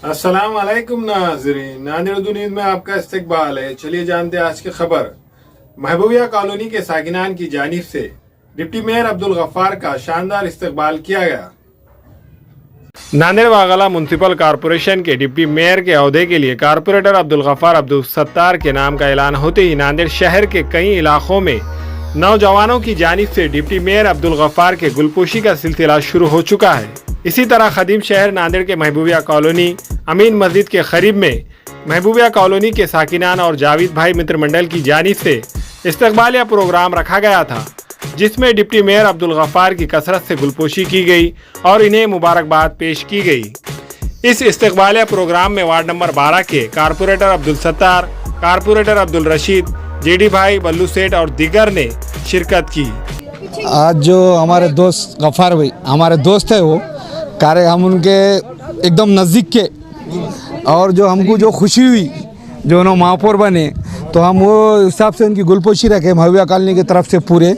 अस्सलाम वालेकुम नाज़रीन, नादिर दुनीद में आपका इस्तकबाल है। चलिए जानते हैं आज की खबर। महबूबिया कॉलोनी के साकिनान की जानिब से डिप्टी मेयर अब्दुल गफ्फार का शानदार इस्तकबाल किया गया। नांदेड़ वागला म्युनिसिपल कॉरपोरेशन के डिप्टी मेयर के अहदे के लिए कॉरपोरेटर अब्दुल गफ्फार अब्दुल सत्तार के नाम का ऐलान होते ही नांदेड़ शहर के कई इलाकों में नौजवानों की जानिब से डिप्टी मेयर अब्दुल गफ्फार के गुलपोशी का सिलसिला शुरू हो चुका है। इसी तरह खदीम शहर नांदेड़ के महबूबिया कॉलोनी अमीन मस्जिद के करीब में महबूबिया कॉलोनी के साकिनान और जावेद भाई मित्र मंडल की जानिब से इस्तकबालिया प्रोग्राम रखा गया था, जिसमें डिप्टी मेयर अब्दुल गफ्फार की कसरत से गुलपोशी की गई और इन्हें मुबारकबाद पेश की गई। इस इस्तकबालिया प्रोग्राम में वार्ड नंबर 12 के corporator Abdul Sattar, corporator Abdul Rashid, JD भाई, बल्लू सेठ और दीगर ने शिरकत की। आज जो हमारे दोस्त गफ्फार भाई हमारे दोस्त है, वो कार्य हम उनके एकदम नज़दीक के, और जो हमको जो खुशी हुई जो उन्होंने महापौर बने, तो हम वो हिसाब से उनकी गुलपोशी रखे महबूबिया कॉलोनी की तरफ से पूरे।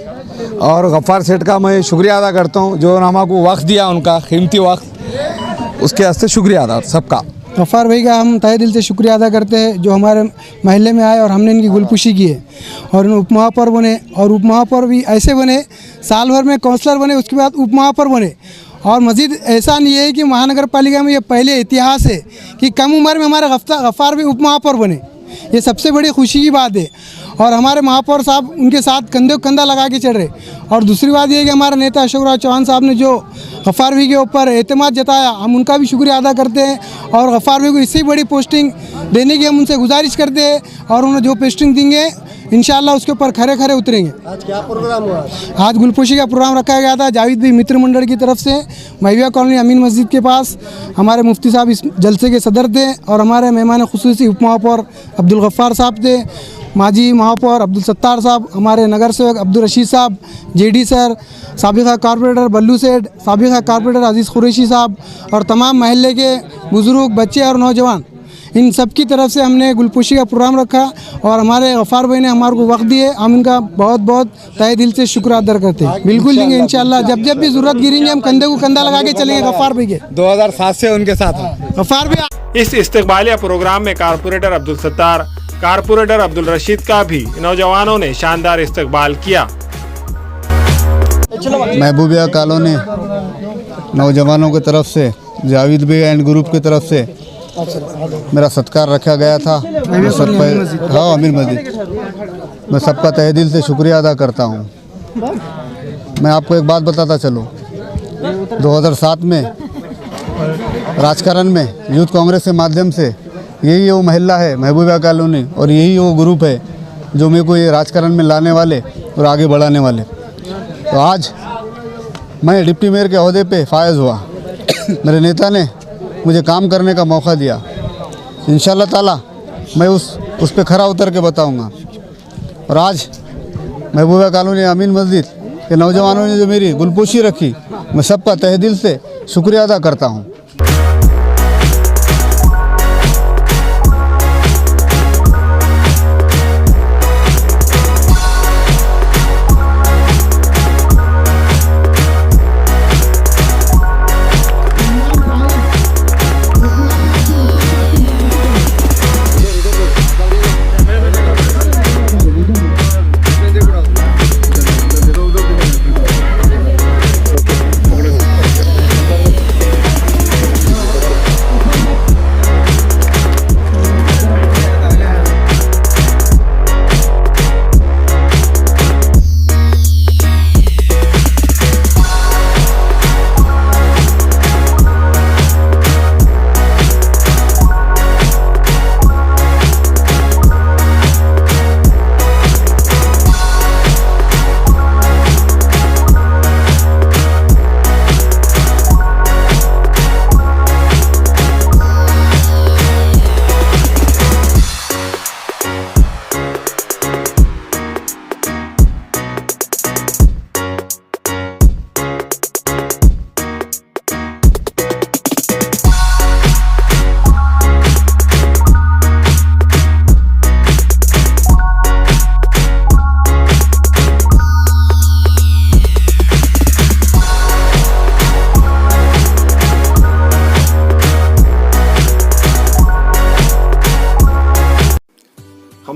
और गफ्फार सेठ का मैं शुक्रिया अदा करता हूँ जो हमको वक्त दिया, उनका कीमती वक्त, उसके वास्ते शुक्रिया अदा सबका। गफ्फार भाई का हम तहे दिल से शुक्रिया अदा करते हैं जो हमारे महल्ले में आए और हमने इनकी गुलपोशी की है और उन उप महापौर बने, और उप महापौर भी ऐसे बने, साल भर में काउंसलर बने, उसके बाद उप महापौर बने। और मज़ीद एहसान ये है कि महानगर पालिका में ये पहले इतिहास है कि कम उम्र में हमारे गफ्फार भी उप महापौर बने, ये सबसे बड़ी खुशी की बात है। और हमारे महापौर साहब उनके साथ कंधे कंधा लगा के चल रहे। और दूसरी बात ये है कि हमारे नेता अशोक राव चौहान साहब ने जो गफ्फार भाई के ऊपर एतमाद जताया, हम उनका भी शुक्रिया अदा करते हैं। और गफ्फार भाई को इससे बड़ी पोस्टिंग देने की हम उनसे गुजारिश करते हैं, और उन्हें जो पोस्टिंग देंगे इंशाल्लाह उसके ऊपर खरे खरे उतरेंगे। आज क्या प्रोग्राम हुआ? आज गुलपोशी का प्रोग्राम रखा गया था जावेद भाई मित्र मंडल की तरफ से महबूबिया कॉलोनी अमीन मस्जिद के पास। हमारे मुफ्ती साहब इस जलसे के सदर थे और हमारे मेहमान खुसूसी उप महापौर अब्दुल गफ्फार साहब थे, माजी महापौर अब्दुल सत्तार साहब, हमारे नगर सेवक अब्दुल रशीद साहब, जेडी सर, साबिका कॉरपोरेटर बल्लू सेठ, साबिका कॉरपोरेटर अजीज़ कुरैशी साहब और तमाम महल्ले के बुज़ुर्ग, बच्चे और नौजवान, इन सब की तरफ से हमने गुलपोशी का प्रोग्राम रखा। और हमारे गफ्फार भाई ने हमारे को वक्त दिए, हम इनका बहुत बहुत तहे दिल से शुक्र अदा करते हैं। बिल्कुल देंगे इंशाल्लाह, जब जब भी ज़रूरत गिरेंगे हम कंधे को कंधा लगा के चलेंगे गफ्फार भाई के। 2007 से उनके साथ गफ्फार भाई। इस इस्तकबालिया प्रोग्राम में कॉरपोरेटर अब्दुल सत्तार, कॉरपोरेटर अब्दुल रशीद का भी नौजवानों ने शानदार इस्तकबाल किया। महबूबिया कॉलोनी नौजवानों की तरफ से जावेद भाई एंड ग्रुप की तरफ से मेरा सत्कार रखा गया था। हाँ, अमीर मस्जिद। मैं सबका तहे दिल से शुक्रिया अदा करता हूँ। मैं आपको एक बात बताता चलूँ, 2007 में राजकारण में यूथ कांग्रेस के माध्यम से यही वो महिला है महबूबिया कॉलोनी, और यही वो ग्रुप है जो मेरे को ये राजकारण में लाने वाले और आगे बढ़ाने वाले। तो आज मैं डिप्टी मेयर के अहदे पे फायज़ हुआ, मेरे नेता ने मुझे काम करने का मौका दिया। इंशाल्लाह ताला मैं उस पे खरा उतर के बताऊंगा। और आज महबूबिया कॉलोनी अमीन मस्जिद के नौजवानों ने जो मेरी गुलपोशी रखी, मैं सबका तहे दिल से शुक्रिया अदा करता हूं।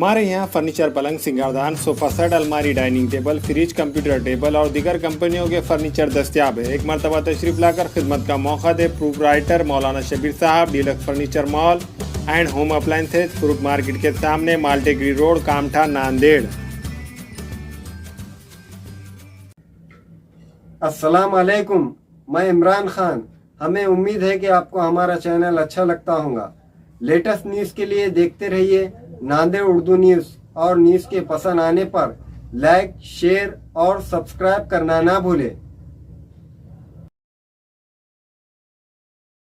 हमारे यहाँ फर्नीचर, पलंग, सिंगारदान, सोफा सेट, अलमारी, dining table, fridge, computer table और दीगर कंपनियों के फर्नीचर दस्तियाब है। एक मरतबा तशरीफ लाकर खिदमत का मौका दे। प्रोप्राइटर मौलाना शबीर साहब, deluxe furniture mall and home appliances, fruit market के सामने, माल्टेगरी रोड, कामठा, नांदेड़। अस्सलाम वालेकुम, मैं इमरान खान। हमें उम्मीद है कि आपको हमारा चैनल अच्छा लगता होगा। लेटेस्ट न्यूज़ के लिए देखते रहिए नांदेड़ उर्दू न्यूज़, और न्यूज़ के पसंद आने पर लाइक, शेयर और सब्सक्राइब करना ना भूलें।